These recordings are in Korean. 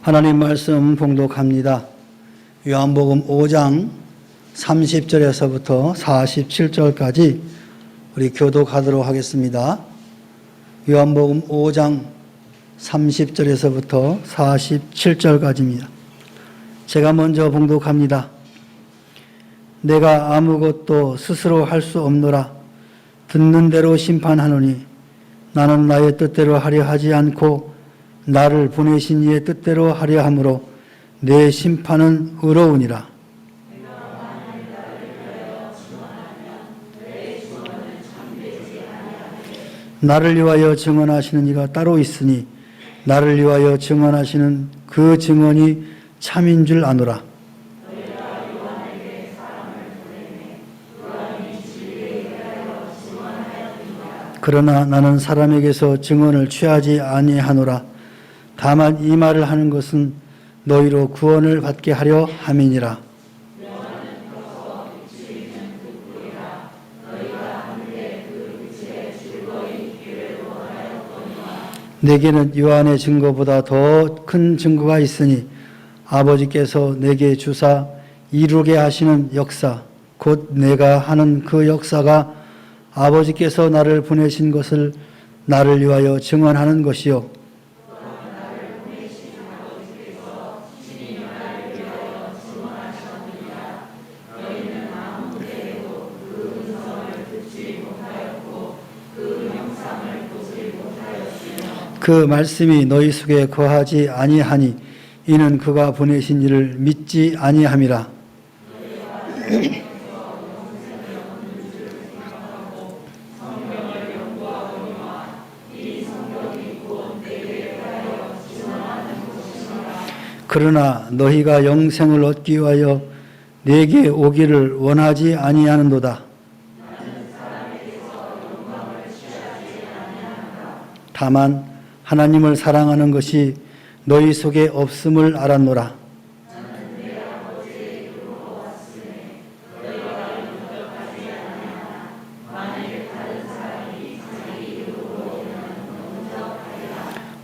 하나님 말씀 봉독합니다. 요한복음 5장 30절에서부터 47절까지 우리 교독하도록 하겠습니다. 요한복음 5장 30절에서부터 47절까지입니다. 제가 먼저 봉독합니다. 내가 아무것도 스스로 할 수 없노라. 듣는 대로 심판하노니 나는 나의 뜻대로 하려 하지 않고 나를 보내신 이의 뜻대로 하려 함으로 내 심판은 의로우니라. 나를 위하여 증언하시는 이가 따로 있으니 나를 위하여 증언하시는 그 증언이 참인 줄 아노라. 그러나 나는 사람에게서 증언을 취하지 아니하노라. 다만 이 말을 하는 것은 너희로 구원을 받게 하려 함이니라. 내게는 요한의 증거보다 더 큰 증거가 있으니 아버지께서 내게 주사 이루게 하시는 역사, 곧 내가 하는 그 역사가 아버지께서 나를 보내신 것을 나를 위하여 증언하는 것이요. 그 말씀이 너희 속에 거하지 아니하니 이는 그가 보내신 이를 믿지 아니함이라. 그러나 너희가 영생을 얻기 위하여 내게 오기를 원하지 아니하는도다. 다만 하나님을 사랑하는 것이 너희 속에 없음을 알았노라.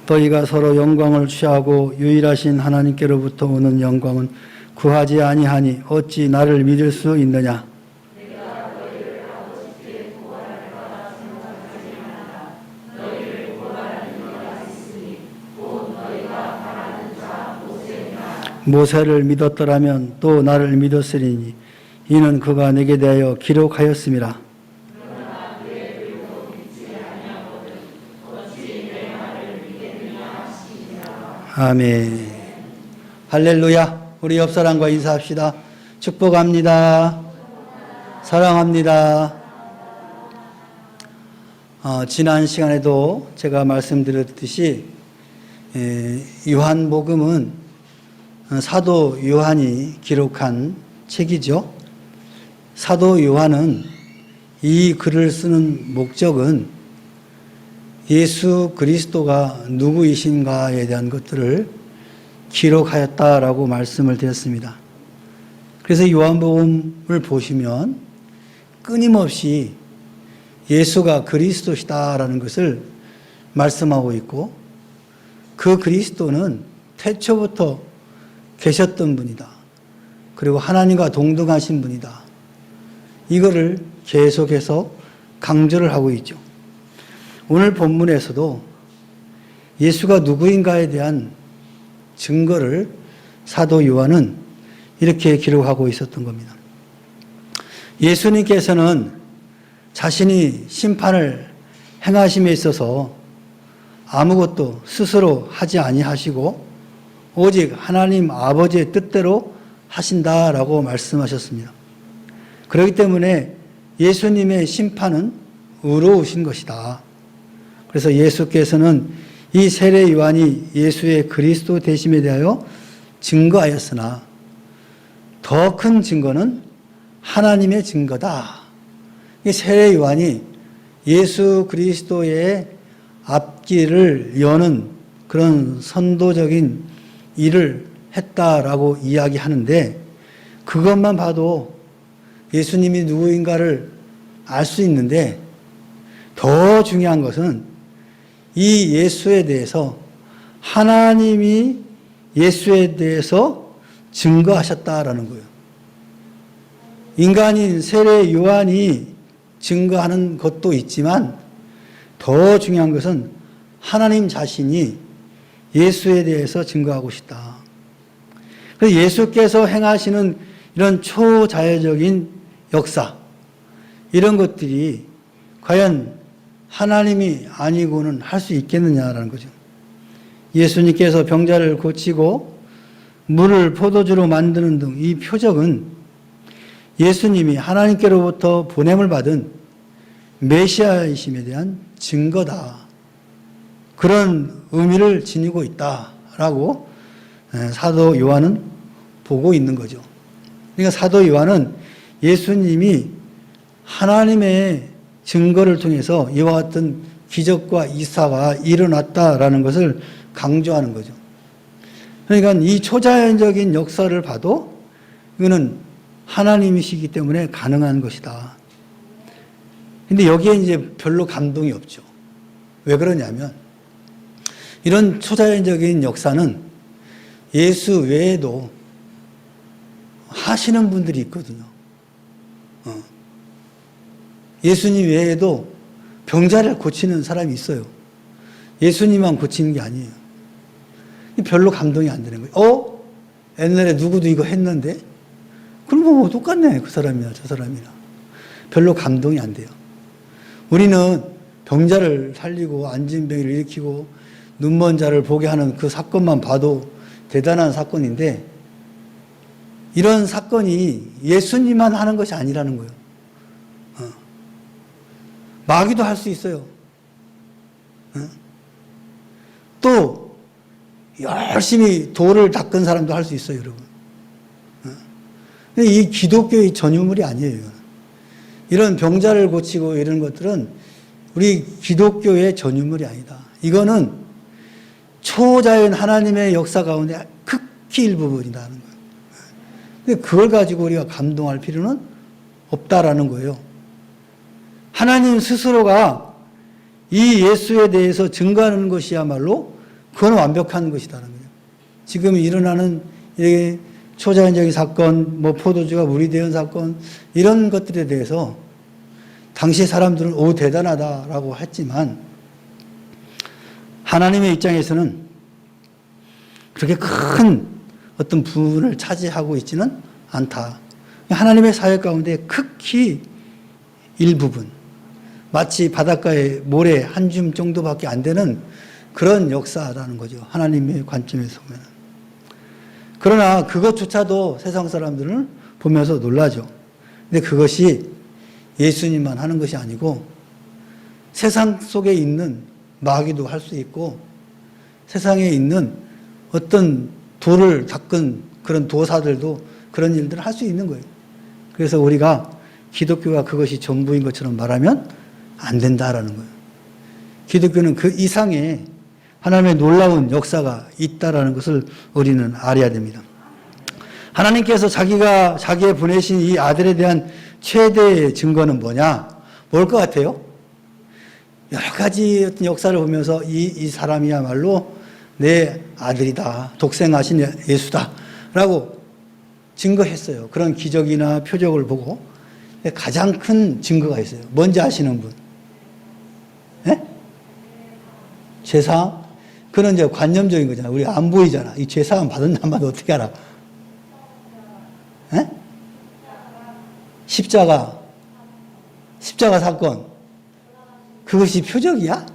너희가 서로 영광을 취하고 유일하신 하나님께로부터 오는 영광은 구하지 아니하니 어찌 나를 믿을 수 있느냐. 모세를 믿었더라면 또 나를 믿었으리니 이는 그가 내게 대하여 기록하였음이라. 아멘. 할렐루야. 우리 옆사람과 인사합시다. 축복합니다. 사랑합니다. 지난 시간에도 제가 말씀드렸듯이 요한복음은 사도 요한이 기록한 책이죠. 사도 요한은 이 글을 쓰는 목적은 예수 그리스도가 누구이신가에 대한 것들을 기록하였다라고 말씀을 드렸습니다. 그래서 요한복음을 보시면 끊임없이 예수가 그리스도시다라는 것을 말씀하고 있고 그 그리스도는 태초부터 계셨던 분이다. 그리고 하나님과 동등하신 분이다. 이거를 계속해서 강조를 하고 있죠. 오늘 본문에서도 예수가 누구인가에 대한 증거를 사도 요한은 이렇게 기록하고 있었던 겁니다. 예수님께서는 자신이 심판을 행하심에 있어서 아무것도 스스로 하지 아니하시고 오직 하나님 아버지의 뜻대로 하신다라고 말씀하셨습니다. 그렇기 때문에 예수님의 심판은 의로우신 것이다. 그래서 예수께서는 이 세례 요한이 예수의 그리스도 되심에 대하여 증거하였으나 더 큰 증거는 하나님의 증거다. 이 세례 요한이 예수 그리스도의 앞길을 여는 그런 선도적인 일을 했다라고 이야기하는데 그것만 봐도 예수님이 누구인가를 알 수 있는데 더 중요한 것은 이 예수에 대해서 하나님이 예수에 대해서 증거하셨다라는 거예요. 인간인 세례 요한이 증거하는 것도 있지만 더 중요한 것은 하나님 자신이 예수에 대해서 증거하고 싶다. 그래서 예수께서 행하시는 이런 초자연적인 역사, 이런 것들이 과연 하나님이 아니고는 할 수 있겠느냐라는 거죠. 예수님께서 병자를 고치고 물을 포도주로 만드는 등 이 표적은 예수님이 하나님께로부터 보냄을 받은 메시아이심에 대한 증거다. 그런 의미를 지니고 있다라고 사도 요한은 보고 있는 거죠. 그러니까 사도 요한은 예수님이 하나님의 증거를 통해서 이와 같은 기적과 이사가 일어났다라는 것을 강조하는 거죠. 그러니까 이 초자연적인 역사를 봐도 이거는 하나님이시기 때문에 가능한 것이다. 근데 여기에 이제 별로 감동이 없죠. 왜 그러냐면 이런 초자연적인 역사는 예수 외에도 하시는 분들이 있거든요. 예수님 외에도 병자를 고치는 사람이 있어요. 예수님만 고치는 게 아니에요. 별로 감동이 안 되는 거예요. 옛날에 누구도 이거 했는데? 그럼 뭐 똑같네. 그 사람이나 저 사람이나. 별로 감동이 안 돼요. 우리는 병자를 살리고 앉은 병을 일으키고 눈먼 자를 보게 하는 그 사건만 봐도 대단한 사건인데 이런 사건이 예수님만 하는 것이 아니라는 거예요. 마귀도 할 수 있어요. 또 열심히 돌을 닦은 사람도 할 수 있어요, 여러분. 이 기독교의 전유물이 아니에요. 이런 병자를 고치고 이런 것들은 우리 기독교의 전유물이 아니다. 이거는 초자연 하나님의 역사 가운데 극히 일부분이라는 거예요. 근데 그걸 가지고 우리가 감동할 필요는 없다라는 거예요. 하나님 스스로가 이 예수에 대해서 증거하는 것이야말로 그건 완벽한 것이다라는 거예요. 지금 일어나는 초자연적인 사건, 포도주가 물이 되는 사건, 이런 것들에 대해서 당시 사람들은 오 대단하다라고 했지만 하나님의 입장에서는 그렇게 큰 어떤 부분을 차지하고 있지는 않다. 하나님의 사역 가운데 극히 일부분, 마치 바닷가의 모래 한 줌 정도밖에 안 되는 그런 역사라는 거죠. 하나님의 관점에서 보면. 그러나 그것조차도 세상 사람들은 보면서 놀라죠. 근데 그것이 예수님만 하는 것이 아니고 세상 속에 있는 마귀도 할 수 있고 세상에 있는 어떤 돌을 닦은 그런 도사들도 그런 일들을 할 수 있는 거예요. 그래서 우리가 기독교가 그것이 전부인 것처럼 말하면 안 된다라는 거예요. 기독교는 그 이상의 하나님의 놀라운 역사가 있다라는 것을 우리는 알아야 됩니다. 하나님께서 자기의 보내신 이 아들에 대한 최대의 증거는 뭐냐? 뭘 것 같아요? 여러 가지 어떤 역사를 보면서 이 사람이야말로 내 아들이다. 독생하신 예수다. 라고 증거했어요. 그런 기적이나 표적을 보고. 가장 큰 증거가 있어요. 뭔지 아시는 분? 네? 제사함? 그건 이제 관념적인 거잖아. 우리 안 보이잖아. 이 제사함 받은 남만 어떻게 알아? 네? 십자가 사건. 그것이 표적이야?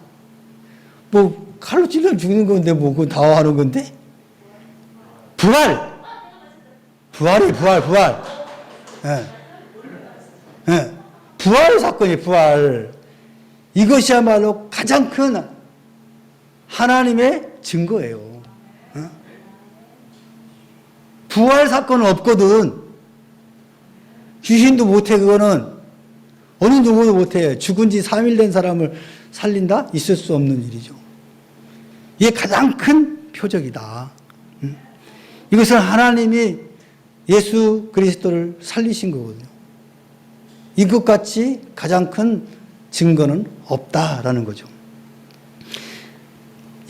칼로 찔러 죽는 건데 그거 다 하는 건데? 부활이 부활. 예. 예. 부활 사건이에요, 부활. 이것이야말로 가장 큰 하나님의 증거예요. 부활 사건은 없거든. 귀신도 못해, 그거는. 어느 누구도 못해. 죽은 지 3일 된 사람을 살린다? 있을 수 없는 일이죠. 이게 가장 큰 표적이다. 이것은 하나님이 예수 그리스도를 살리신 거거든요. 이것같이 가장 큰 증거는 없다라는 거죠.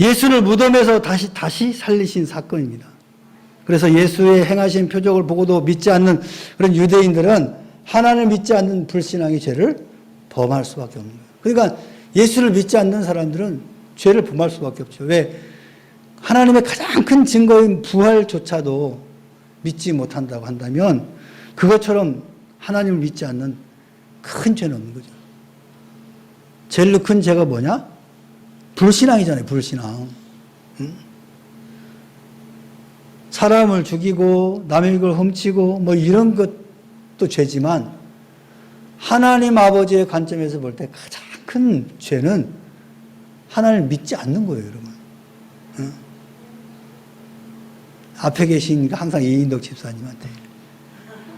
예수를 무덤에서 다시 살리신 사건입니다. 그래서 예수의 행하신 표적을 보고도 믿지 않는 그런 유대인들은 하나님을 믿지 않는 불신앙의 죄를 범할 수밖에 없는 거예요. 그러니까 예수를 믿지 않는 사람들은 죄를 범할 수밖에 없죠. 왜? 하나님의 가장 큰 증거인 부활조차도 믿지 못한다고 한다면 그것처럼 하나님을 믿지 않는 큰 죄는 없는 거죠. 제일 큰 죄가 뭐냐? 불신앙이잖아요. 불신앙. 응? 사람을 죽이고 남의 걸 훔치고 뭐 이런 것도 죄지만 하나님 아버지의 관점에서 볼 때 가장 큰 죄는 하나님을 믿지 않는 거예요, 여러분. 응? 앞에 계신 항상 이인덕 집사님한테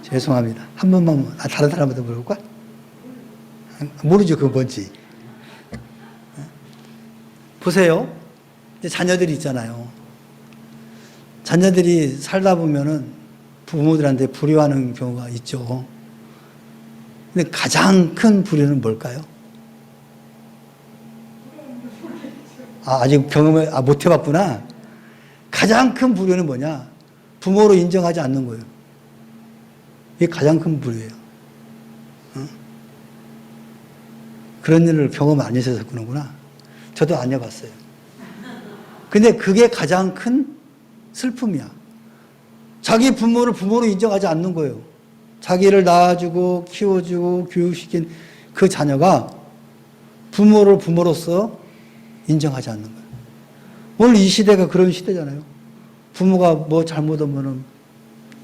죄송합니다. 한 번만 다른 사람한테 물어볼까? 모르죠, 그거 뭔지. 보세요. 이제 자녀들이 있잖아요. 자녀들이 살다 보면은 부모들한테 불효하는 경우가 있죠. 근데 가장 큰 불효는 뭘까요? 아직 경험을 못 해봤구나. 가장 큰 불효는 뭐냐? 부모로 인정하지 않는 거예요. 이게 가장 큰 불효예요. 어? 그런 일을 경험 안 하셨구나. 저도 안 해봤어요. 근데 그게 가장 큰 슬픔이야. 자기 부모를 부모로 인정하지 않는 거예요. 자기를 낳아주고 키워주고 교육시킨 그 자녀가 부모를 부모로서 인정하지 않는 거예요. 오늘 이 시대가 그런 시대잖아요. 부모가 뭐 잘못하면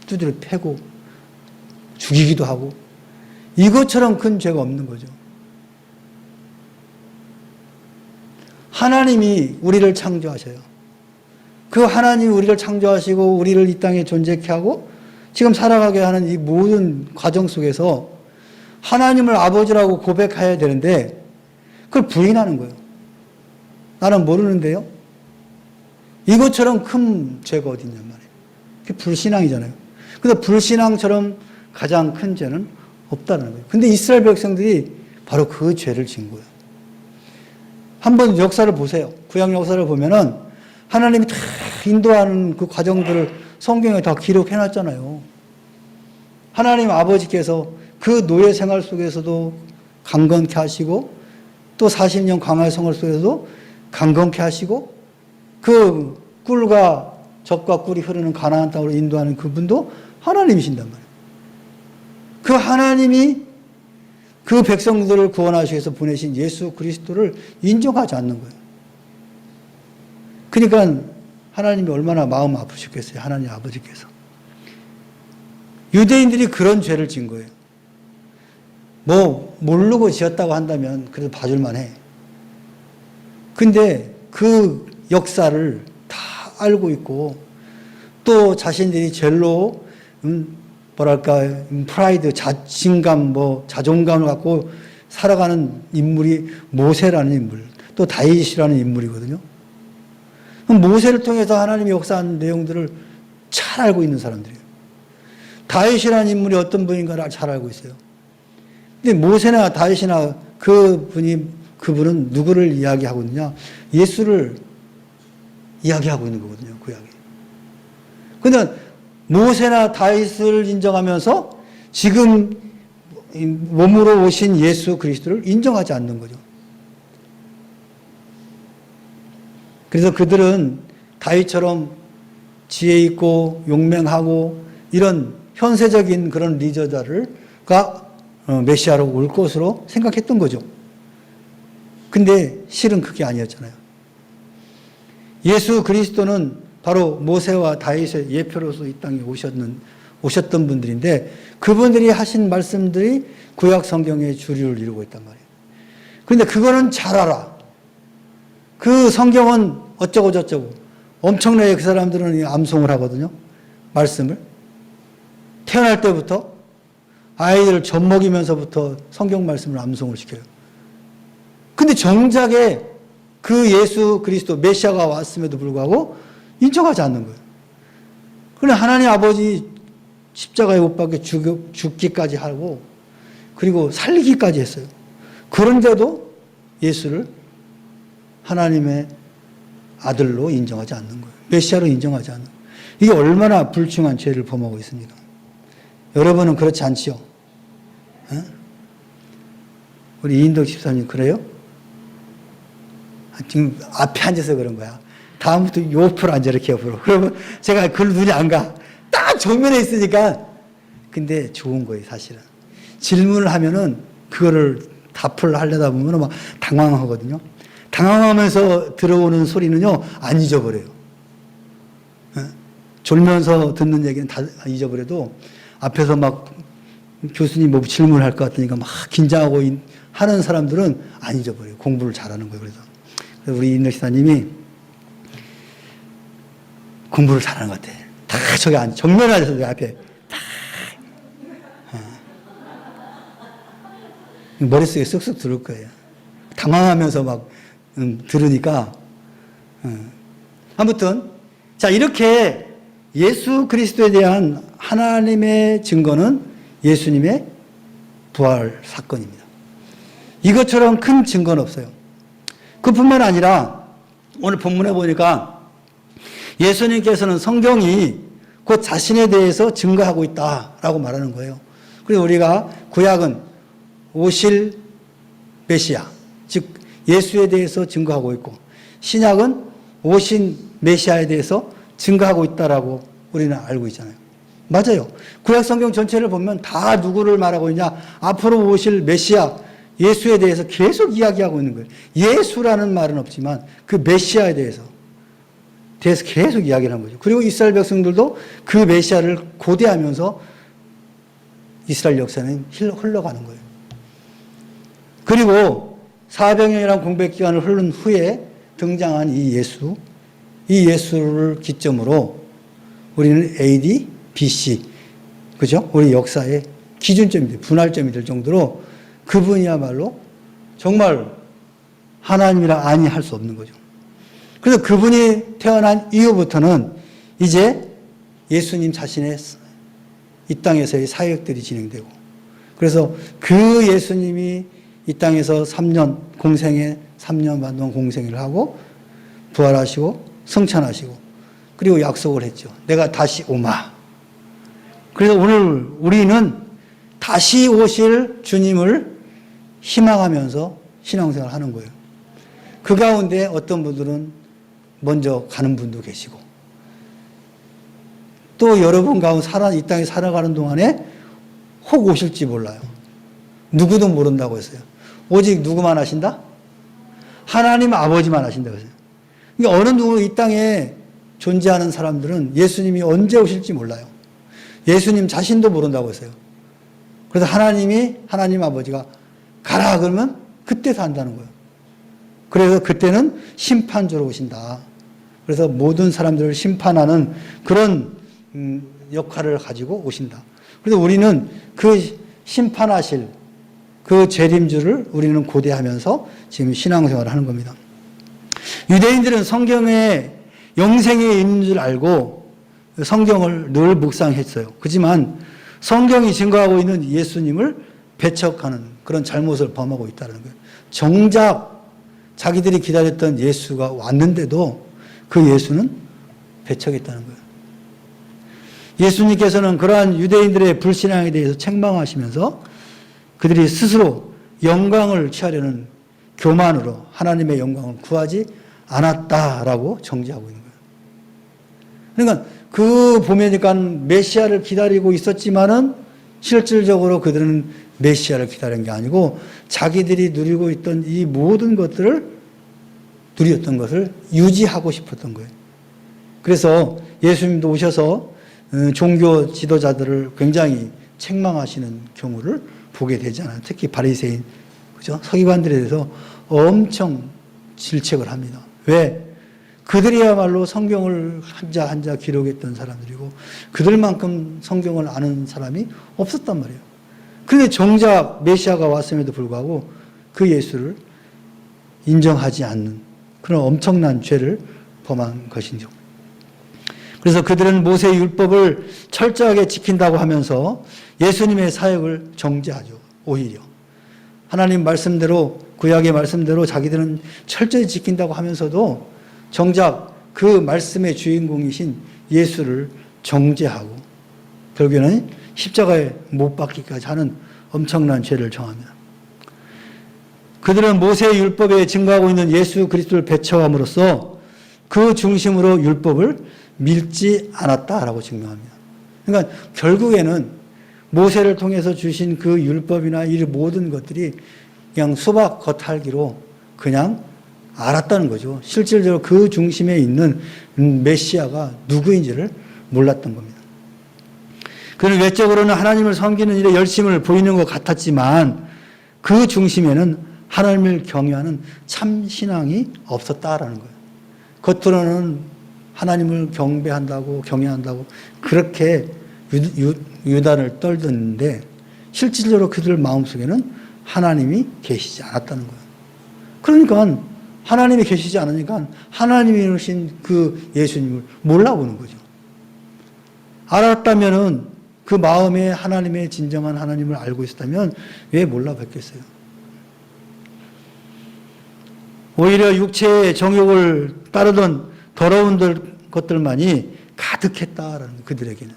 두드려 패고 죽이기도 하고 이것처럼 큰 죄가 없는 거죠. 하나님이 우리를 창조하셔요. 그 하나님이 우리를 창조하시고 우리를 이 땅에 존재케 하고 지금 살아가게 하는 이 모든 과정 속에서 하나님을 아버지라고 고백해야 되는데 그걸 부인하는 거예요. 나는 모르는데요. 이것처럼 큰 죄가 어디 있냔 말이에요. 그게 불신앙이잖아요. 근데 불신앙처럼 가장 큰 죄는 없다는 거예요. 근데 이스라엘 백성들이 바로 그 죄를 지은 거예요. 한번 역사를 보세요. 구약 역사를 보면은 하나님이 다 인도하는 그 과정들을 성경에 다 기록해 놨잖아요. 하나님 아버지께서 그 노예 생활 속에서도 강건케 하시고 또 40년 광야 생활 속에서도 강건케 하시고 그 꿀과 젖과 꿀이 흐르는 가나안 땅으로 인도하는 그분도 하나님이신단 말이에요. 그 하나님이 그 백성들을 구원하시기 위해서 보내신 예수 그리스도를 인정하지 않는 거예요. 그러니까 하나님이 얼마나 마음 아프셨겠어요. 하나님 아버지께서. 유대인들이 그런 죄를 지은 거예요. 뭐 모르고 지었다고 한다면 그래도 봐줄만 해. 근데 그 역사를 다 알고 있고 또 자신들이 젤로 뭐랄까 프라이드, 자신감, 자존감을 갖고 살아가는 인물이 모세라는 인물, 또 다윗이라는 인물이거든요. 모세를 통해서 하나님이 역사한 내용들을 잘 알고 있는 사람들이에요. 다윗이라는 인물이 어떤 분인가를 잘 알고 있어요. 근데 모세나 다윗이나 그분은 누구를 이야기하고 있느냐? 예수를 이야기하고 있는 거거든요. 그 이야기. 근데 모세나 다윗을 인정하면서 지금 몸으로 오신 예수 그리스도를 인정하지 않는 거죠. 그래서 그들은 다윗처럼 지혜 있고 용맹하고 이런 현세적인 그런 리더들가 메시아로 올 것으로 생각했던 거죠. 근데 실은 그게 아니었잖아요. 예수 그리스도는 바로 모세와 다윗의 예표로서 이 땅에 오셨던 분들인데 그분들이 하신 말씀들이 구약 성경의 주류를 이루고 있단 말이에요. 그런데 그거는 잘 알아. 그 성경은 어쩌고 저쩌고 엄청나게 그 사람들은 암송을 하거든요. 말씀을. 태어날 때부터 아이들을 젖먹이면서부터 성경 말씀을 암송을 시켜요. 근데 정작에 그 예수 그리스도 메시아가 왔음에도 불구하고 인정하지 않는 거예요. 그런데 하나님 아버지 십자가에 못 박혀 죽기까지 하고 그리고 살리기까지 했어요. 그런데도 예수를 하나님의 아들로 인정하지 않는 거예요. 메시아로 인정하지 않는 거예요. 이게 얼마나 불충한 죄를 범하고 있습니까? 여러분은 그렇지 않지요? 어? 우리 이인덕 집사님 그래요? 지금 앞에 앉아서 그런 거야. 다음부터 옆으로 앉아, 이렇게 옆으로. 그러면 제가 그 눈이 안 가. 딱 정면에 있으니까. 근데 좋은 거예요, 사실은. 질문을 하면은 그거를 답을 하려다 보면 막 당황하거든요. 당황하면서 들어오는 소리는요, 안 잊어버려요. 졸면서 듣는 얘기는 다 잊어버려도 앞에서 막 교수님 뭐 질문할 것 같으니까 막 긴장하고 하는 사람들은 안 잊어버려요. 공부를 잘하는 거예요. 그래서 우리 인덕 시사님이 공부를 잘하는 것 같아. 다 저기 정면에 앉아서 내 앞에 다 머릿속에 쓱쓱 들을 거예요. 당황하면서 막 들으니까 아무튼 자, 이렇게 예수 그리스도에 대한 하나님의 증거는 예수님의 부활 사건입니다. 이것처럼 큰 증거는 없어요. 그뿐만 아니라 오늘 본문에 보니까 예수님께서는 성경이 곧 자신에 대해서 증거하고 있다라고 말하는 거예요. 그래서 우리가 구약은 오실 메시아, 즉 예수에 대해서 증거하고 있고, 신약은 오신 메시아에 대해서 증거하고 있다라고 우리는 알고 있잖아요. 맞아요. 구약 성경 전체를 보면 다 누구를 말하고 있냐? 앞으로 오실 메시아 예수에 대해서 계속 이야기하고 있는 거예요. 예수라는 말은 없지만 그 메시아에 대해서 계속 이야기를 한 거죠. 그리고 이스라엘 백성들도 그 메시아를 고대하면서 이스라엘 역사는 흘러가는 거예요. 그리고 400년이라는 공백 기간을 흐른 후에 등장한 이 예수를 기점으로 우리는 AD, BC, 그죠? 우리 역사의 기준점이 될, 분할점이 될 정도로 그분이야말로 정말 하나님이라 아니 할 수 없는 거죠. 그래서 그분이 태어난 이후부터는 이제 예수님 자신의 이 땅에서의 사역들이 진행되고, 그래서 그 예수님이 이 땅에서 3년 공생에 3년 반 동안 공생을 하고 부활하시고 성찬하시고 그리고 약속을 했죠. 내가 다시 오마. 그래서 오늘 우리는 다시 오실 주님을 희망하면서 신앙생활을 하는 거예요. 그 가운데 어떤 분들은 먼저 가는 분도 계시고, 또 여러분 가운데 이 땅에 살아가는 동안에 혹 오실지 몰라요. 누구도 모른다고 했어요. 오직 누구만 아신다? 하나님 아버지만 아신다고 했어요. 그러니까 어느 누구 이 땅에 존재하는 사람들은 예수님이 언제 오실지 몰라요. 예수님 자신도 모른다고 했어요. 그래서 하나님 아버지가 가라 그러면 그때 산다는 거예요. 그래서 그때는 심판주로 오신다. 그래서 모든 사람들을 심판하는 그런 역할을 가지고 오신다. 그래서 우리는 그 심판하실 그 재림주를 우리는 고대하면서 지금 신앙생활을 하는 겁니다. 유대인들은 성경에 영생에 있는 줄 알고 성경을 늘 묵상했어요. 그렇지만 성경이 증거하고 있는 예수님을 배척하는 그런 잘못을 범하고 있다는 거예요. 정작 자기들이 기다렸던 예수가 왔는데도 그 예수는 배척했다는 거예요. 예수님께서는 그러한 유대인들의 불신앙에 대해서 책망하시면서 그들이 스스로 영광을 취하려는 교만으로 하나님의 영광을 구하지 않았다라고 정죄하고 있는 거예요. 그러니까 그 보면니까 메시아를 기다리고 있었지만은 실질적으로 그들은 메시아를 기다린 게 아니고 자기들이 누리고 있던 이 모든 것들을 누렸던 것을 유지하고 싶었던 거예요. 그래서 예수님도 오셔서 종교 지도자들을 굉장히 책망하시는 경우를 보게 되잖아요. 특히 바리새인, 그죠? 서기관들에 대해서 엄청 질책을 합니다. 왜? 그들이야말로 성경을 한자 한자 기록했던 사람들이고 그들만큼 성경을 아는 사람이 없었단 말이에요. 그런데 정작 메시아가 왔음에도 불구하고 그 예수를 인정하지 않는 그런 엄청난 죄를 범한 것이죠. 그래서 그들은 모세의 율법을 철저하게 지킨다고 하면서 예수님의 사역을 정죄하죠. 오히려 하나님 말씀대로, 구약의 말씀대로 자기들은 철저히 지킨다고 하면서도 정작 그 말씀의 주인공이신 예수를 정죄하고 결국에는 십자가에 못 박히기까지 하는 엄청난 죄를 정합니다. 그들은 모세의 율법에 증거하고 있는 예수 그리스도를 배척함으로써 그 중심으로 율법을 밀지 않았다라고 증명합니다. 그러니까 결국에는 모세를 통해서 주신 그 율법이나 이 모든 것들이 그냥 수박 겉핥기로 그냥 알았다는 거죠. 실질적으로 그 중심에 있는 메시아가 누구인지를 몰랐던 겁니다. 그는 외적으로는 하나님을 섬기는 일에 열심을 보이는 것 같았지만 그 중심에는 하나님을 경외하는 참 신앙이 없었다라는 거예요. 겉으로는 하나님을 경배한다고 경외한다고 그렇게 유단을 떨던데 실질적으로 그들 마음속에는 하나님이 계시지 않았다는 거예요. 그러니까 하나님이 계시지 않으니까 하나님이 오신 그 예수님을 몰라보는 거죠. 알았다면은 그 마음에 하나님의 진정한 하나님을 알고 있었다면 왜 몰라봤겠어요? 오히려 육체의 정욕을 따르던 더러운 것들만이 가득했다라는 그들에게는.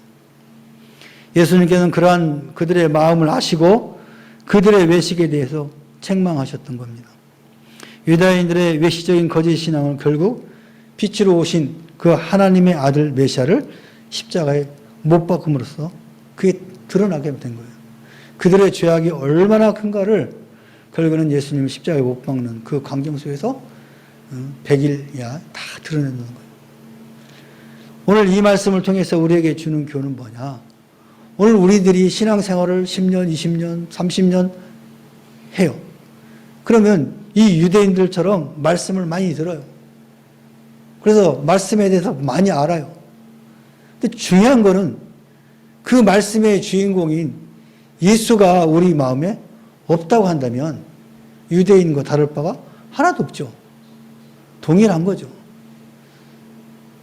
예수님께서는 그러한 그들의 마음을 아시고 그들의 외식에 대해서 책망하셨던 겁니다. 유다인들의 외식적인 거짓 신앙은 결국 빛으로 오신 그 하나님의 아들 메시아를 십자가에 못 박음으로써 그게 드러나게 된 거예요. 그들의 죄악이 얼마나 큰가를 결국에는 예수님을 십자가에 못 박는 그 광경 속에서 100일야 다 드러내는 거예요. 오늘 이 말씀을 통해서 우리에게 주는 교훈은 뭐냐? 오늘 우리들이 신앙생활을 10년, 20년, 30년 해요. 그러면 이 유대인들처럼 말씀을 많이 들어요. 그래서 말씀에 대해서 많이 알아요. 근데 중요한 거는 그 말씀의 주인공인 예수가 우리 마음에 없다고 한다면 유대인과 다를 바가 하나도 없죠. 동일한 거죠.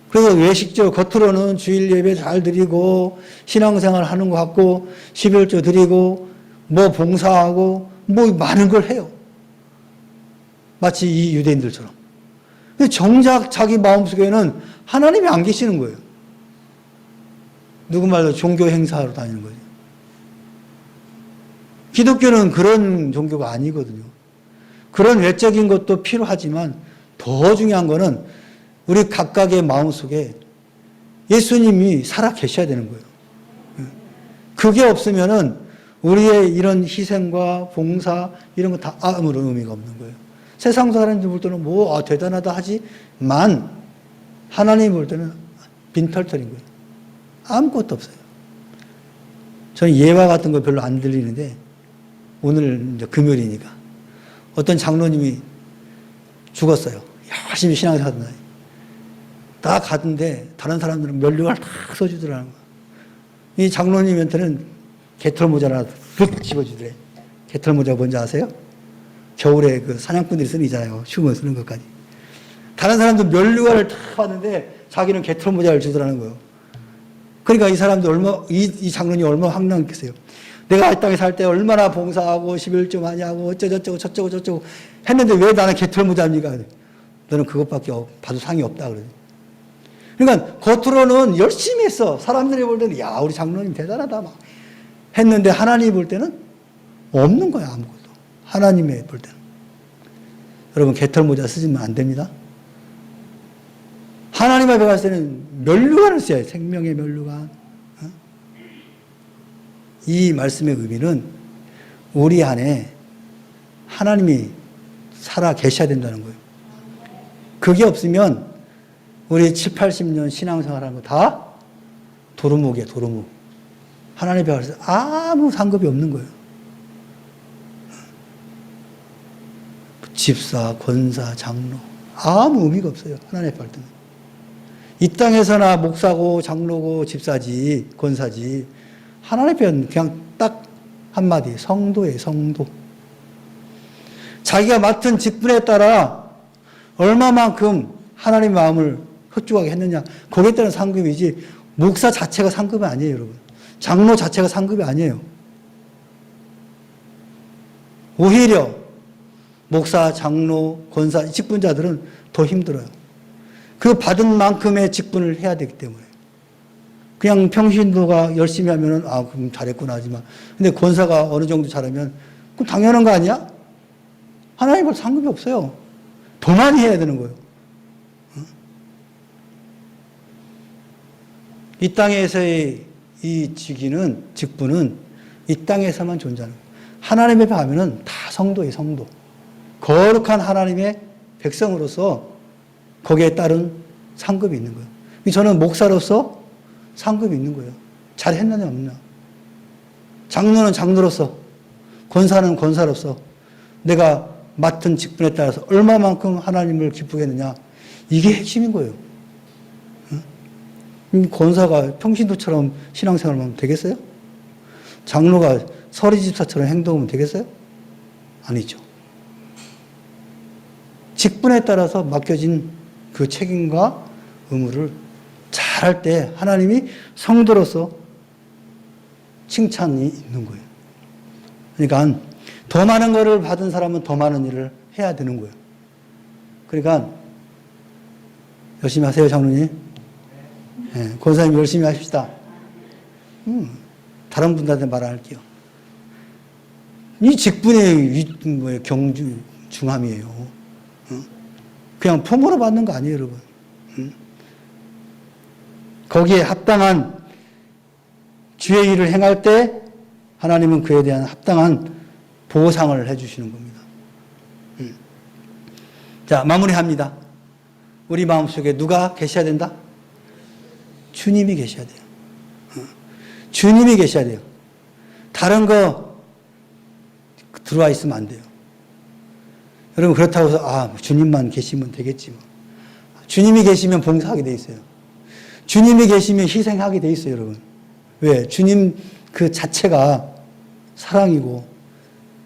그래서 외식적 겉으로는 주일 예배 잘 드리고 신앙생활 하는 것 같고 11조 드리고 뭐 봉사하고 뭐 많은 걸 해요. 마치 이 유대인들처럼. 근데 정작 자기 마음속에는 하나님이 안 계시는 거예요. 누구 말로 종교 행사하러 다니는 거죠. 기독교는 그런 종교가 아니거든요. 그런 외적인 것도 필요하지만 더 중요한 거는 우리 각각의 마음속에 예수님이 살아 계셔야 되는 거예요. 그게 없으면은 우리의 이런 희생과 봉사 이런 거 다 아무런 의미가 없는 거예요. 세상 사람들 볼 때는 뭐 대단하다 하지만 하나님 볼 때는 빈털털인 거예요. 아무것도 없어요. 저는 예화 같은 거 별로 안 들리는데 오늘 이제 금요일이니까 어떤 장로님이 죽었어요. 열심히 신앙생활 하던 날. 다 가던데 다른 사람들은 면류관을 다 써주더라는 거예요. 이 장로님한테는 개털모자를 하나 쓱 집어주더래. 개털모자 뭔지 아세요? 겨울에 그 사냥꾼들이 쓰는 이잖아요. 슈머 쓰는 것까지. 다른 사람들 면류관을 다 봤는데 자기는 개털모자를 주더라는 거예요. 그러니까 이 사람들 이 장로님이 얼마나 황당했겠어요. 내가 이 땅에 살 때 얼마나 봉사하고 11조 많이 하고 어쩌고저쩌고 저쩌고 했는데 왜 나는 개털모자입니까? 너는 그것밖에 봐도 상이 없다 그러지. 그러니까 겉으로는 열심히 했어. 사람들이 볼 때는 야 우리 장로님 대단하다 막 했는데 하나님이 볼 때는 없는 거야 아무것도. 하나님이 볼 때는. 여러분 개털모자 쓰시면 안 됩니다. 하나님 앞에 갔을 때는 면류관을 써야 해요. 생명의 면류관. 이 말씀의 의미는 우리 안에 하나님이 살아 계셔야 된다는 거예요. 그게 없으면 우리 7, 80년 신앙생활하는 거 다 도루묵이에요. 도루묵. 하나님 앞에 가서 아무 상급이 없는 거예요. 집사, 권사, 장로 아무 의미가 없어요. 하나님 앞에 갈 때는. 이 땅에서나 목사고 장로고 집사지 권사지 하나님 앞에는 그냥 딱 한마디 성도예요. 성도. 자기가 맡은 직분에 따라 얼마만큼 하나님의 마음을 흡족하게 했느냐 거기에 따른 상급이지 목사 자체가 상급이 아니에요. 여러분. 장로 자체가 상급이 아니에요. 오히려 목사, 장로, 권사 직분자들은 더 힘들어요. 그 받은 만큼의 직분을 해야 되기 때문에. 그냥 평신도가 열심히 하면은, 그럼 잘했구나 하지만. 근데 권사가 어느 정도 잘하면, 그럼 당연한 거 아니야? 하나님과 상관이 없어요. 더 많이 해야 되는 거예요. 이 땅에서의 이 직분은 이 땅에서만 존재하는 거예요. 하나님 앞에 가면은 다 성도예요, 성도. 거룩한 하나님의 백성으로서 거기에 따른 상급이 있는 거예요. 저는 목사로서 상급이 있는 거예요. 잘했느냐 없느냐. 장로는 장로로서, 권사는 권사로서 내가 맡은 직분에 따라서 얼마만큼 하나님을 기쁘게 했느냐. 이게 핵심인 거예요. 권사가 평신도처럼 신앙생활을 하면 되겠어요? 장로가 서리집사처럼 행동하면 되겠어요? 아니죠. 직분에 따라서 맡겨진 그 책임과 의무를 잘할 때 하나님이 성도로서 칭찬이 있는 거예요. 그러니까 더 많은 것을 받은 사람은 더 많은 일을 해야 되는 거예요. 그러니까 열심히 하세요, 장로님. 네, 권사님 열심히 하십시다. 다른 분들한테 말 안 할게요. 이 직분의 중함이에요. 그냥 폼으로 받는 거 아니에요, 여러분. 거기에 합당한 주의 일을 행할 때 하나님은 그에 대한 합당한 보상을 해주시는 겁니다. 자, 마무리합니다. 우리 마음속에 누가 계셔야 된다? 주님이 계셔야 돼요. 주님이 계셔야 돼요. 다른 거 들어와 있으면 안 돼요. 여러분 그렇다고 해서 주님만 계시면 되겠지 뭐. 주님이 계시면 봉사하게 돼 있어요. 주님이 계시면 희생하게 돼 있어요, 여러분. 왜? 주님 그 자체가 사랑이고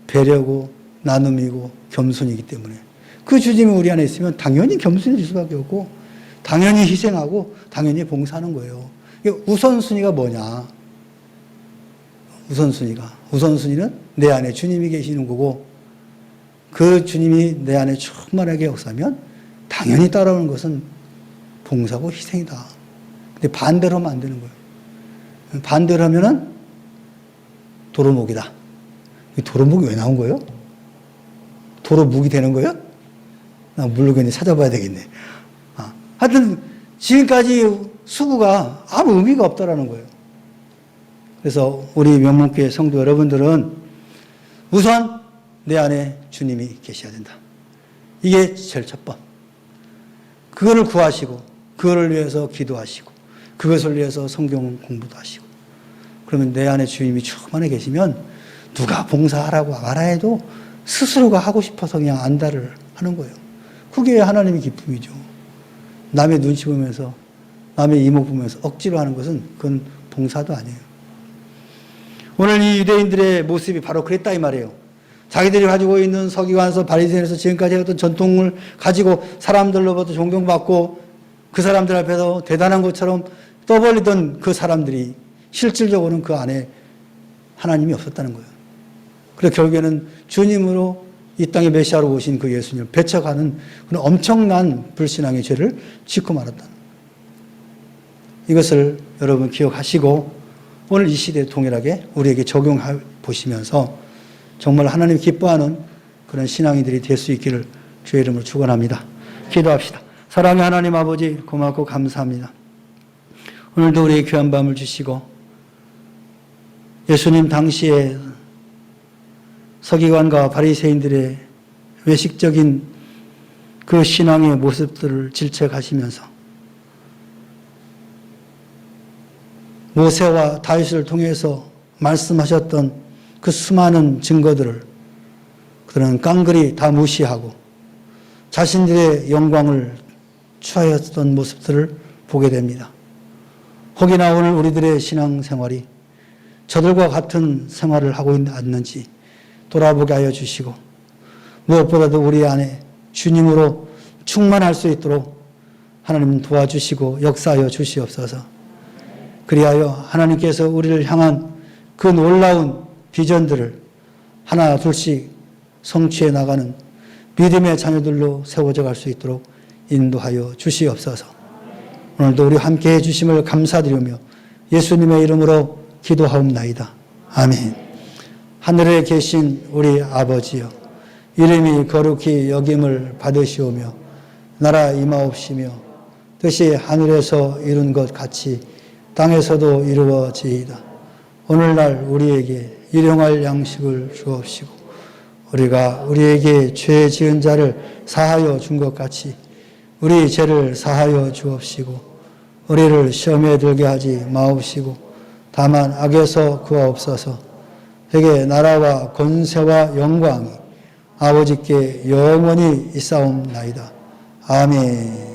배려고 나눔이고 겸손이기 때문에 그 주님이 우리 안에 있으면 당연히 겸손해질 수밖에 없고 당연히 희생하고 당연히 봉사하는 거예요. 우선순위가 뭐냐? 우선순위는 내 안에 주님이 계시는 거고 그 주님이 내 안에 충만하게 역사하면 당연히 따라오는 것은 봉사고 희생이다. 근데 반대로 하면 안 되는 거예요. 반대로 하면은 도루묵이다. 도루묵이 왜 나온 거예요? 도루묵이 되는 거예요? 나 물르겠네. 찾아봐야 되겠네. 하여튼 지금까지 수고가 아무 의미가 없다라는 거예요. 그래서 우리 명문교회 성도 여러분들은 우선 내 안에 주님이 계셔야 된다. 이게 제일 첫 번. 그거를 구하시고 그거를 위해서 기도하시고 그것을 위해서 성경 공부도 하시고 그러면 내 안에 주님이 충만해 계시면 누가 봉사하라고 말아 해도 스스로가 하고 싶어서 그냥 안다를 하는 거예요. 그게 하나님의 기쁨이죠. 남의 눈치 보면서 남의 이목 보면서 억지로 하는 것은 그건 봉사도 아니에요. 오늘 이 유대인들의 모습이 바로 그랬다 이 말이에요. 자기들이 가지고 있는 서기관에서 바리새인에서 지금까지 해왔던 전통을 가지고 사람들로부터 존경받고 그 사람들 앞에서 대단한 것처럼 떠벌리던 그 사람들이 실질적으로는 그 안에 하나님이 없었다는 거예요. 그래서 결국에는 주님으로 이 땅에 메시아로 오신 그 예수님을 배척하는 그런 엄청난 불신앙의 죄를 짓고 말았다는 거예요. 이것을 여러분 기억하시고 오늘 이 시대에 동일하게 우리에게 적용해 보시면서 정말 하나님 기뻐하는 그런 신앙인들이 될 수 있기를 주의 이름으로 축원합니다. 기도합시다. 사랑의 하나님 아버지 고맙고 감사합니다. 오늘도 우리의 귀한 밤을 주시고 예수님 당시에 서기관과 바리새인들의 외식적인 그 신앙의 모습들을 질책하시면서 모세와 다윗을 통해서 말씀하셨던 그 수많은 증거들을 그들은 깡그리 다 무시하고 자신들의 영광을 취하였던 모습들을 보게 됩니다. 혹이나 오늘 우리들의 신앙생활이 저들과 같은 생활을 하고 있는지 돌아보게 하여 주시고 무엇보다도 우리 안에 주님으로 충만할 수 있도록 하나님 도와주시고 역사하여 주시옵소서. 그리하여 하나님께서 우리를 향한 그 놀라운 비전들을 하나 둘씩 성취해 나가는 믿음의 자녀들로 세워져 갈 수 있도록 인도하여 주시옵소서. 오늘도 우리 함께 해 주심을 감사드리며 예수님의 이름으로 기도하옵나이다. 아멘. 하늘에 계신 우리 아버지여, 이름이 거룩히 여김을 받으시오며 나라 임하옵시며 뜻이 하늘에서 이룬 것 같이 땅에서도 이루어지이다. 오늘날 우리에게 일용할 양식을 주옵시고 우리가 우리에게 죄 지은 자를 사하여 준 것 같이 우리 죄를 사하여 주옵시고 우리를 시험에 들게 하지 마옵시고 다만 악에서 구하옵소서. 되게 나라와 권세와 영광이 아버지께 영원히 있사옵나이다. 아멘.